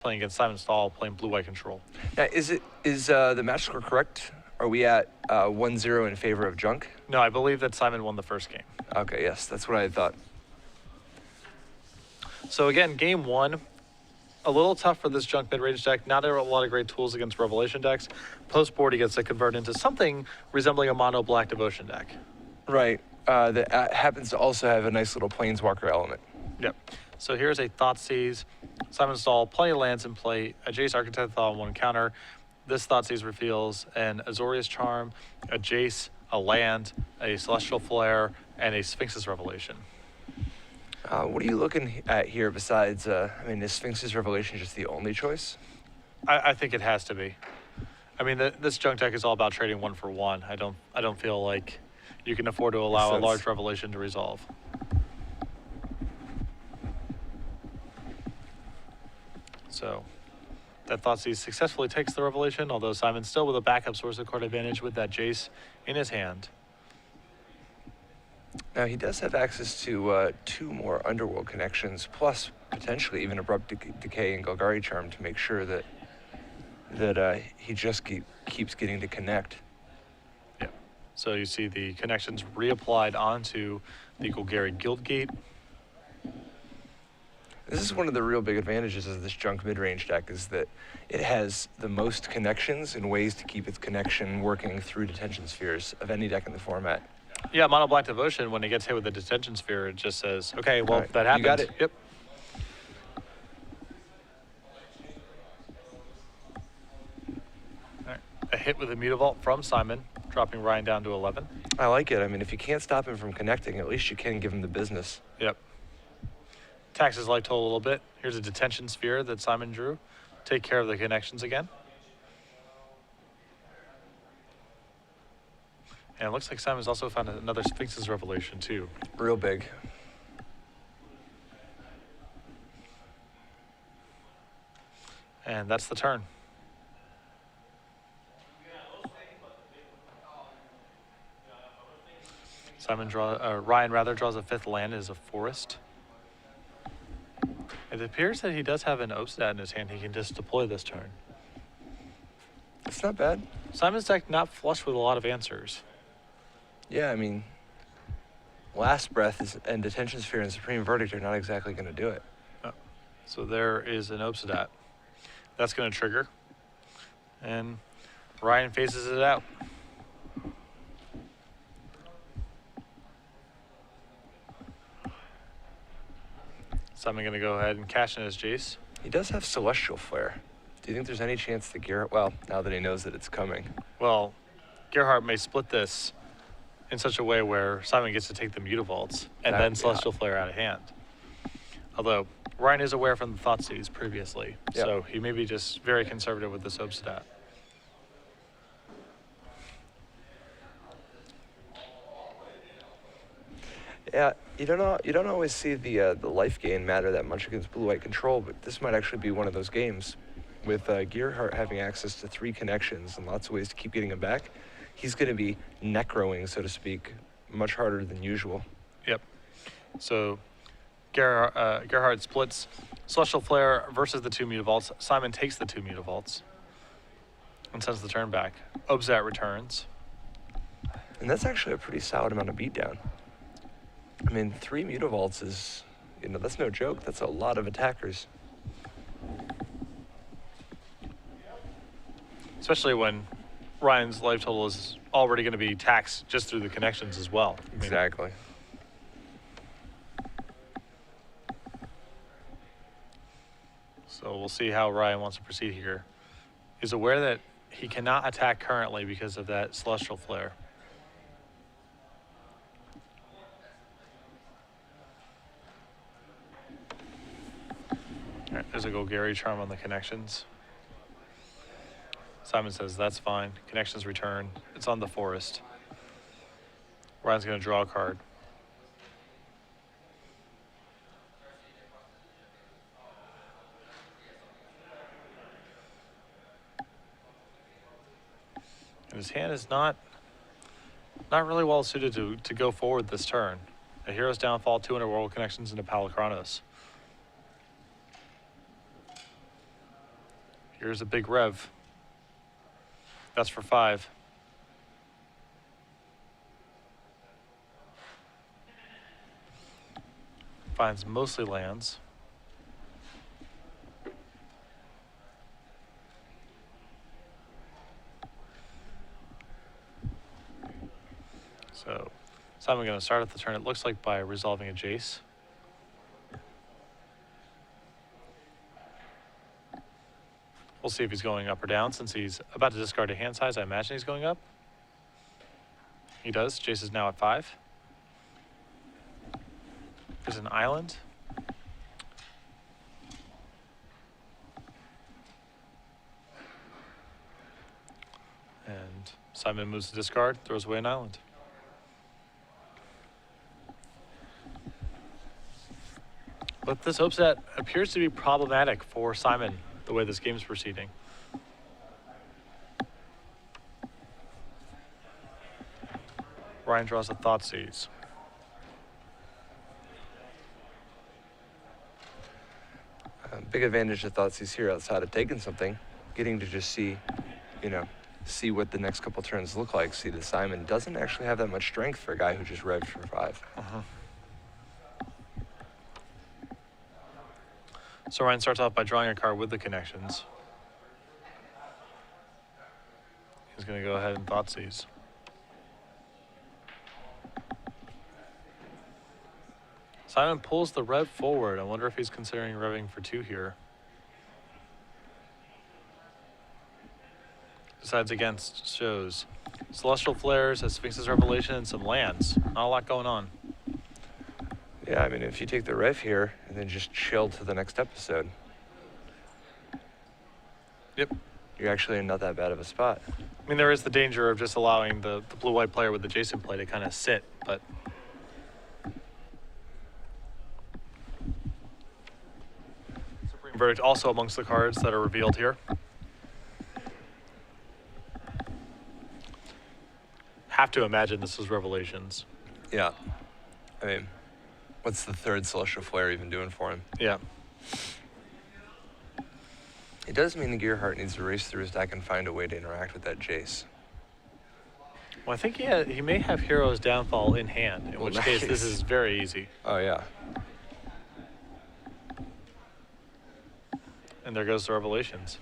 playing against Simon Stahl, playing blue-white control. Now, is the match score correct? Are we at 1-0 in favor of Junk? No, I believe that Simon won the first game. Okay, yes, that's what I thought. So again, game one, a little tough for this Junk mid-range deck. Not a lot of great tools against Revelation decks. Post-board, he gets to convert into something resembling a mono Black Devotion deck. Right. That happens to also have a nice little Planeswalker element. Yep. So here's a Thoughtseize. Simon Stahl, plenty of lands in play. A Jace Architect on one counter. This Thoughtseize reveals an Azorius Charm, a Jace, a land, a Celestial Flare, and a Sphinx's Revelation. What are you looking at here besides, I mean, is Sphinx's Revelation just the only choice? I think it has to be. I mean, this Junk deck is all about trading one for one. I don't feel like you can afford to allow a large Revelation to resolve. So that Thoughtseize successfully takes the Revelation, although Simon's still with a backup source of card advantage with that Jace in his hand. Now, he does have access to 2 more Underworld connections, plus potentially even Abrupt Decay and Golgari Charm to make sure that he just keeps getting to connect. Yeah. So you see the connections reapplied onto the Golgari Guildgate. This is one of the real big advantages of this Junk mid-range deck, is that it has the most connections and ways to keep its connection working through detention spheres of any deck in the format. Yeah, Mono Black Devotion, when it gets hit with the detention sphere, it just says, okay, well, that happened. You got it. Yep. All right. A hit with a Mutavault from Simon, dropping Ryan down to 11. I like it. I mean, if you can't stop him from connecting, at least you can give him the business. Yep. Tax his life total a little bit. Here's a detention sphere that Simon drew. Take care of the connections again. And it looks like Simon's also found another Sphinx's Revelation too. Real big. And that's the turn. Ryan rather draws a 5th land as a forest. It appears that he does have an Obsidian in his hand he can just deploy this turn. It's not bad. Simon's deck not flush with a lot of answers. Yeah, I mean, Last Breath and Detention Sphere and Supreme Verdict are not exactly going to do it. Oh. So there is an Obsidian. That's going to trigger. And Ryan phases it out. Simon going to go ahead and cash in his Jace. He does have Celestial Flare. Do you think there's any chance that Gerhart, well, now that he knows that it's coming? Well, Gerhart may split this in such a way where Simon gets to take the Mutavaults and then Celestial Flare out of hand. Although, Ryan is aware from the Thoughtseize previously, so he may be just very conservative with this Obsidian. Yeah, you don't always see the life gain matter that much against blue-white control, but this might actually be one of those games. With Gerhart having access to 3 connections and lots of ways to keep getting him back, he's going to be necroing, so to speak, much harder than usual. Yep. So Gerhart splits Celestial Flare versus the 2 Mutavaults. Simon takes the 2 Mutavaults and sends the turn back. Obsidian returns. And that's actually a pretty solid amount of beatdown. I mean, 3 Mutavaults is, that's no joke. That's a lot of attackers. Especially when Ryan's life total is already going to be taxed just through the connections as well. Exactly. So we'll see how Ryan wants to proceed here. He's aware that he cannot attack currently because of that Celestial Flare. All right, there's a Golgari Charm on the connections. Simon says that's fine. Connections return. It's on the forest. Ryan's going to draw a card. And his hand is not really well suited to go forward this turn. A Hero's Downfall, 2 Underworld connections into Palakranos. Here's a big rev. That's for 5. Finds mostly lands. So Simon going to start at the turn, it looks like, by resolving a Jace. We'll see if he's going up or down. Since he's about to discard a hand size, I imagine he's going up. He does. Jace is now at 5. There's an island. And Simon moves to discard, throws away an island. But this upset appears to be problematic for Simon, the way this game's proceeding. Ryan draws a Thoughtseize. Big advantage of Thoughtseize here outside of taking something, getting to just see, see what the next couple turns look like. See that Simon doesn't actually have that much strength for a guy who just revved for 5. So Ryan starts off by drawing a card with the connections. He's going to go ahead and Thoughtseize. Simon pulls the rev forward. I wonder if he's considering revving for 2 here. Decides against, shows Celestial Flares, a Sphinx's Revelation, and some lands. Not a lot going on. Yeah, I mean, if you take the rev here and then just chill to the next episode. Yep. You're actually in not that bad of a spot. I mean, there is the danger of just allowing the blue-white player with the Jason play to kind of sit, but... Supreme Verdict also amongst the cards that are revealed here. Have to imagine this is Revelations. Yeah. I mean, what's the 3rd Celestial Flare even doing for him? Yeah. It does mean the Gerhart needs to race through his deck and find a way to interact with that Jace. Well, I think he may have Hero's Downfall in hand, in which case this is very easy. Oh, yeah. And there goes the Revelations.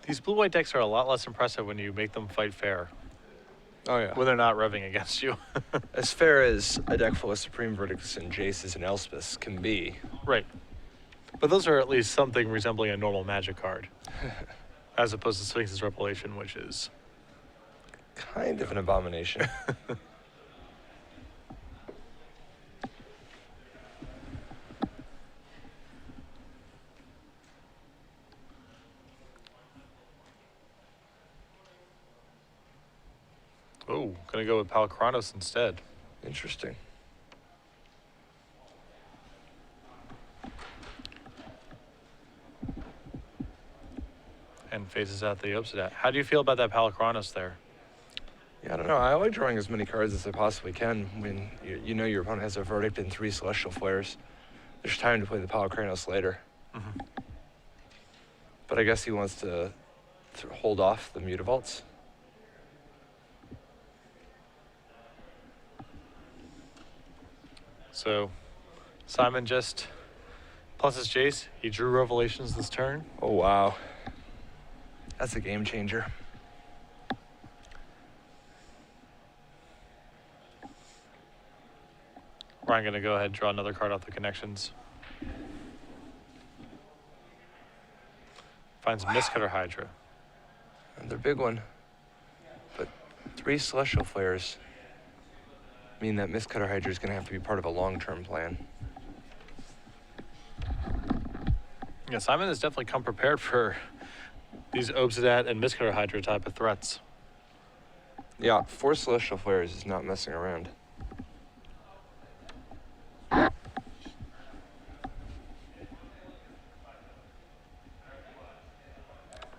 These blue-white decks are a lot less impressive when you make them fight fair. Oh, yeah. When they're not revving against you. As fair as a deck full of Supreme Verdicts and Jaces and Elspeths can be. Right. But those are at least something resembling a normal Magic card. As opposed to Sphinx's Revelation, which is... kind of an abomination. Oh, gonna go with Palkranos instead. Interesting. And phases out the Obsidian. How do you feel about that Palkranos there? Yeah, I don't know. I like drawing as many cards as I possibly can when you know your opponent has a Verdict and 3 Celestial Flares. There's time to play the Palkranos later. Mm-hmm. But I guess he wants to hold off the Mutavaults. So, Simon just plus his Jace. He drew Revelations this turn. Oh, wow. That's a game changer. Ryan gonna go ahead and draw another card off the connections. Finds Mistcutter Hydra. Another big one. But 3 Celestial Flares mean that Mistcutter Hydra is going to have to be part of a long-term plan. Yeah, Simon has definitely come prepared for these Obsidian and Mistcutter Hydra type of threats. Yeah, 4 Celestial Flares is not messing around.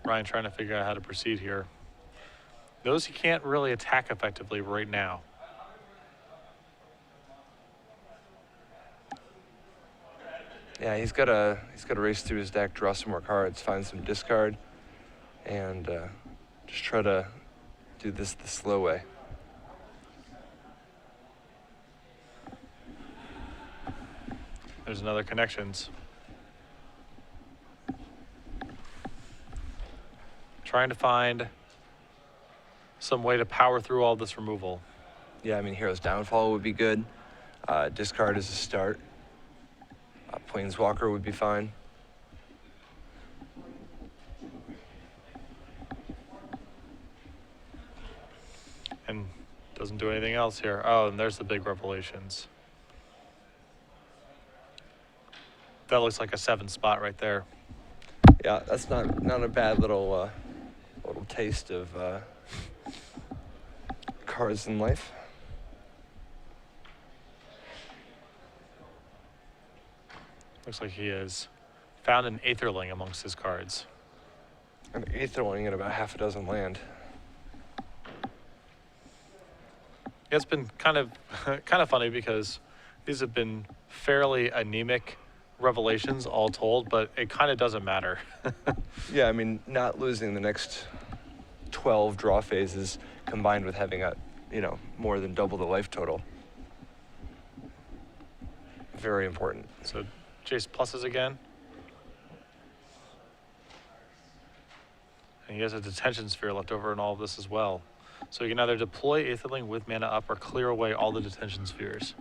Ryan trying to figure out how to proceed here. Knows he can't really attack effectively right now. Yeah, he's gotta race through his deck, draw some more cards, find some discard, and just try to do this the slow way. There's another connections. Trying to find some way to power through all this removal. Yeah, I mean, Hero's Downfall would be good. Discard is a start. Planeswalker would be fine. And doesn't do anything else here. Oh, and there's the big revelations. That looks like a 7 spot right there. Yeah, that's not a bad little taste of cards in life. Looks like he has found an Aetherling amongst his cards. An Aetherling and about half a dozen land. It's been kind of funny because these have been fairly anemic revelations all told, but it kind of doesn't matter. Yeah, I mean, not losing the next 12 draw phases combined with having more than double the life total. Very important. So Jace pluses again. And he has a detention sphere left over in all of this as well. So you can either deploy Aetherling with mana up or clear away all the detention spheres.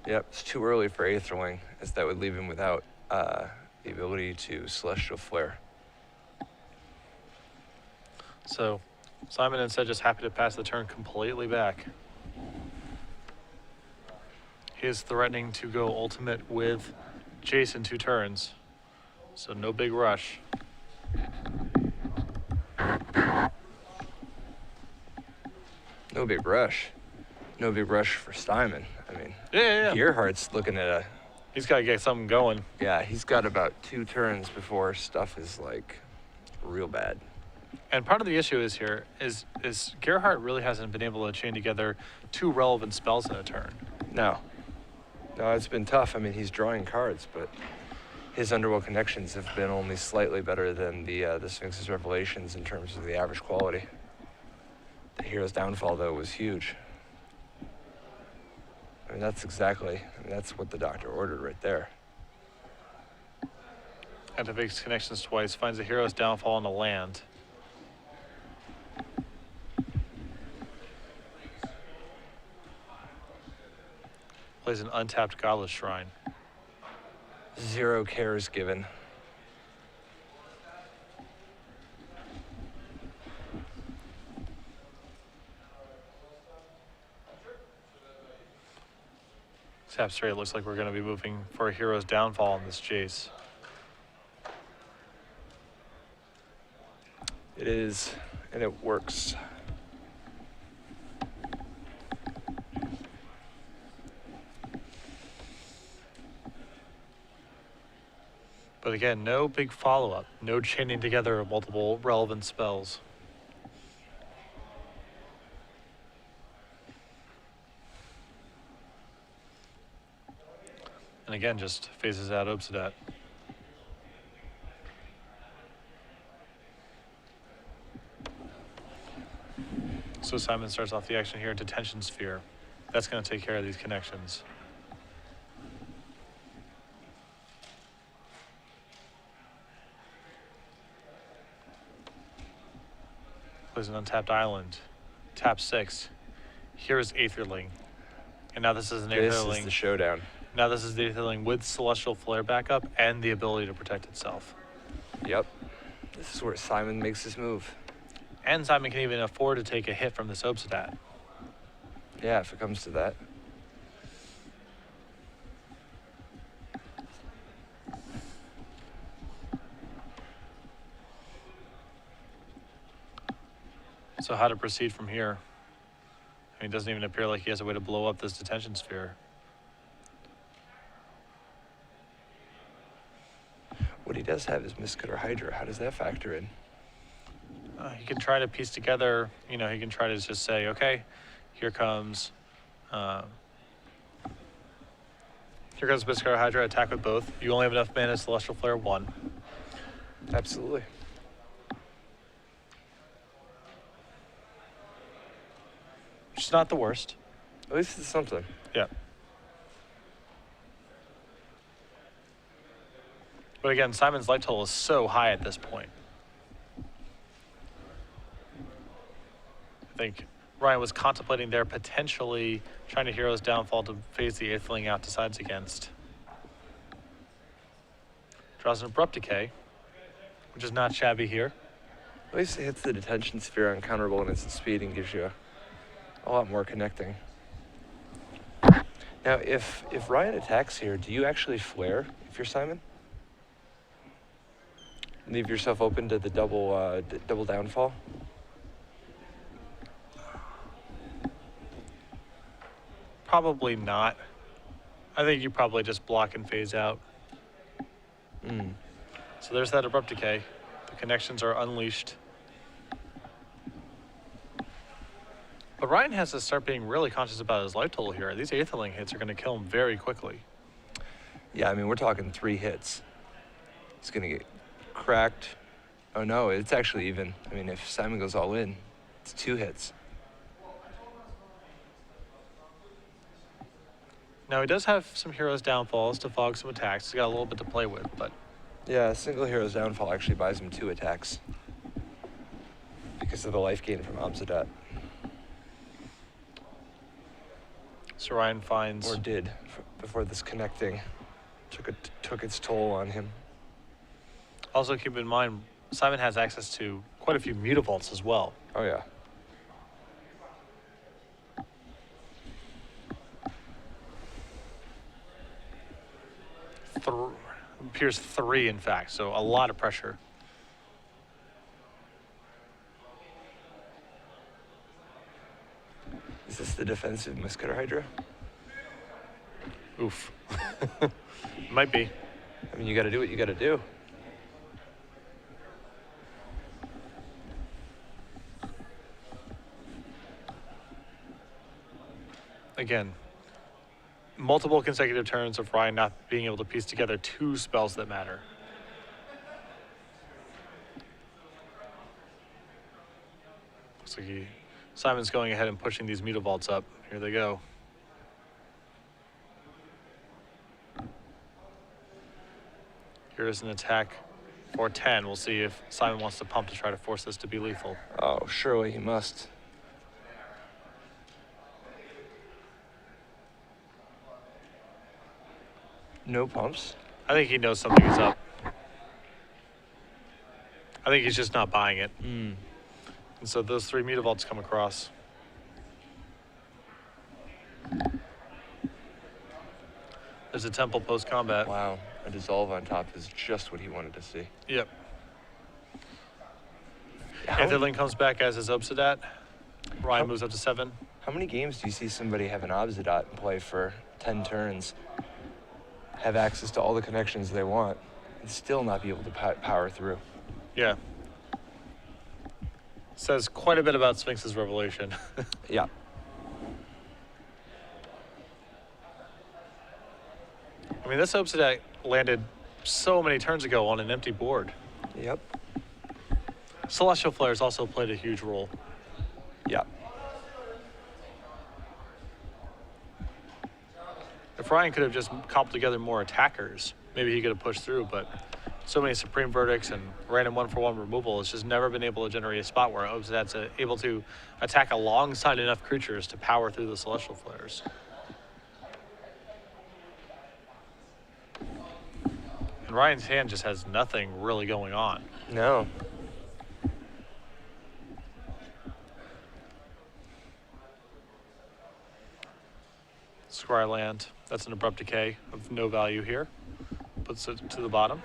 Yep, it's too early for Aetherling, as that would leave him without the ability to Celestial Flare. So Simon instead just happy to pass the turn completely back. He is threatening to go ultimate with Jace in 2 turns. So no big rush. No big rush. No big rush for Simon. I mean, Yeah. Gerhart's looking at He's got to get something going. he's got about 2 turns before stuff is like real bad. And part of the issue is here is Gerhart really hasn't been able to chain together 2 relevant spells in a turn. No, it's been tough. I mean, he's drawing cards, but his Underworld connections have been only slightly better than the Sphinx's Revelations in terms of the average quality. The Hero's Downfall, though, was huge. I mean, that's what the doctor ordered right there. Activates connections twice, finds a Hero's Downfall on a land. Plays an untapped Godless Shrine. 0 cares given. Tap straight, looks like we're going to be moving for a Hero's Downfall on this Jace. It is, and it works. But again, no big follow-up, no chaining together of multiple relevant spells. And again, just phases out Obsidian. So Simon starts off the action here, Detention Sphere. That's going to take care of these connections. Plays an untapped island. Tap 6. Here's Aetherling. And now this is an This Aetherling. is the showdown. Now this is the Aetherling with Celestial Flare backup and the ability to protect itself. Yep. This is where Simon makes his move. And Simon can even afford to take a hit from this Obsidian. Yeah, if it comes to that. So how to proceed from here? I mean, it doesn't even appear like he has a way to blow up this detention sphere. What he does have is Mistcutter Hydra. How does that factor in? He can try to piece together, he can try to just say, okay, Here comes Biscar Hydra, attack with both. You only have enough mana, Celestial Flare 1. Absolutely. Which is not the worst. At least it's something. Yeah. But again, Simon's life total is so high at this point. I think Ryan was contemplating there potentially trying to Hero's Downfall to phase the Aetherling out to sides against. Draws an Abrupt Decay, which is not shabby here. At least it hits the detention sphere uncounterable in its speed and gives you a lot more connecting. Now, if Ryan attacks here, do you actually flare if you're Simon? Leave yourself open to the double downfall? Probably not. I think you probably just block and phase out. So there's that Abrupt Decay. The connections are unleashed. But Ryan has to start being really conscious about his life total here. These Aetherling hits are going to kill him very quickly. Yeah, I mean, we're talking 3 hits. He's going to get cracked. Oh, no, it's actually even. I mean, if Simon goes all in, it's 2 hits. Now, he does have some Hero's Downfalls to fog some attacks. He's got a little bit to play with, but... Yeah, a single Hero's Downfall actually buys him 2 attacks because of the life gain from Obsidian. So Ryan finds... Or did, before this connecting took its toll on him. Also, keep in mind, Simon has access to quite a few Mutavaults as well. Oh, yeah. Appears 3, in fact, so a lot of pressure. Is this the defensive Muscular Hydra? Oof. Might be. I mean, you got to do what you got to do. Again, multiple consecutive turns of Ryan not being able to piece together 2 spells that matter. Looks like Simon's going ahead and pushing these Mutavaults up. Here they go. Here is an attack for 10. We'll see if Simon wants to pump to try to force this to be lethal. Oh, surely he must. No pumps? I think he knows something is up. I think he's just not buying it. And so those 3 Mutavaults come across. There's a Temple post-combat. Wow, a dissolve on top is just what he wanted to see. Yep. How, Aetherling comes back as his Obsidian. Ryan moves up to 7. how many games do you see somebody have an Obsidian and play for 10 turns, have access to all the connections they want, and still not be able to power through? Yeah. Says quite a bit about Sphinx's Revelation. Yeah. I mean, this Obsidian landed so many turns ago on an empty board. Yep. Celestial Flares also played a huge role. Yeah. If Ryan could have just cobbled together more attackers, maybe he could have pushed through, but so many Supreme Verdicts and random 1-for-1 removal has just never been able to generate a spot where Obsidian's able to attack alongside enough creatures to power through the Celestial Flares. And Ryan's hand just has nothing really going on. No. Scry land, that's an Abrupt Decay of no value here. Puts it to the bottom.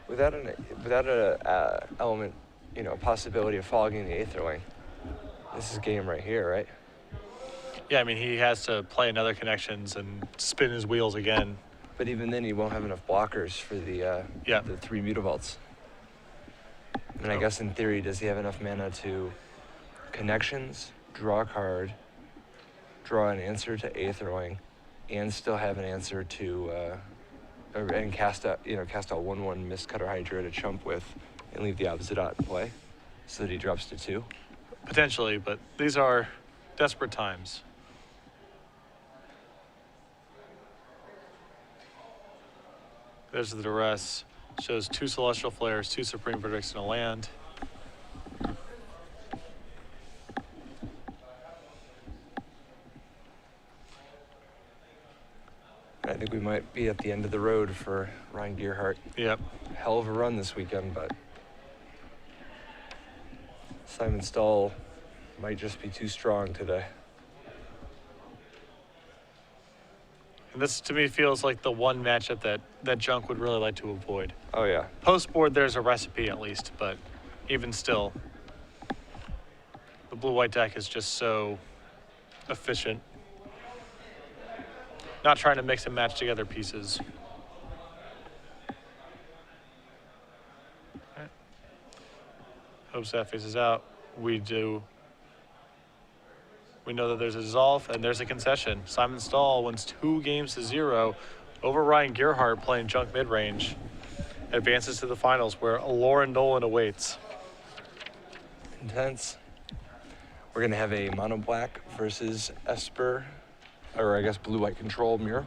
Without a element, possibility of fogging the Aetherling, this is game right here, right? Yeah, I mean, he has to play another connections and spin his wheels again. But even then, he won't have enough blockers for the Yeah. the 3 Mutavaults. And I Oh. guess in theory, does he have enough mana to connections, draw a card, draw an answer to Aetherwing, and still have an answer to and cast out 1/1 Mistcutter Hydra to chump with, and leave the opposite dot in play, so that he drops to 2. Potentially, but these are desperate times. There's the duress. Shows 2 Celestial Flares, 2 Supreme Verdicts, and a land. I think we might be at the end of the road for Ryan Gerhart. Yep. Hell of a run this weekend, but Simon Stahl might just be too strong today. And this, to me, feels like the one matchup that Junk would really like to avoid. Oh yeah. Post-board, there's a recipe at least, but even still, the blue-white deck is just so efficient. Not trying to mix and match together pieces. Alright. Hopes that faces out. We do. We know that there's a dissolve and there's a concession. Simon Stahl wins 2 games to 0 over Ryan Gerhart playing Junk mid-range. Advances to the finals where Lauren Nolan awaits. Intense. We're gonna have a mono black versus Esper, or I guess blue white control mirror.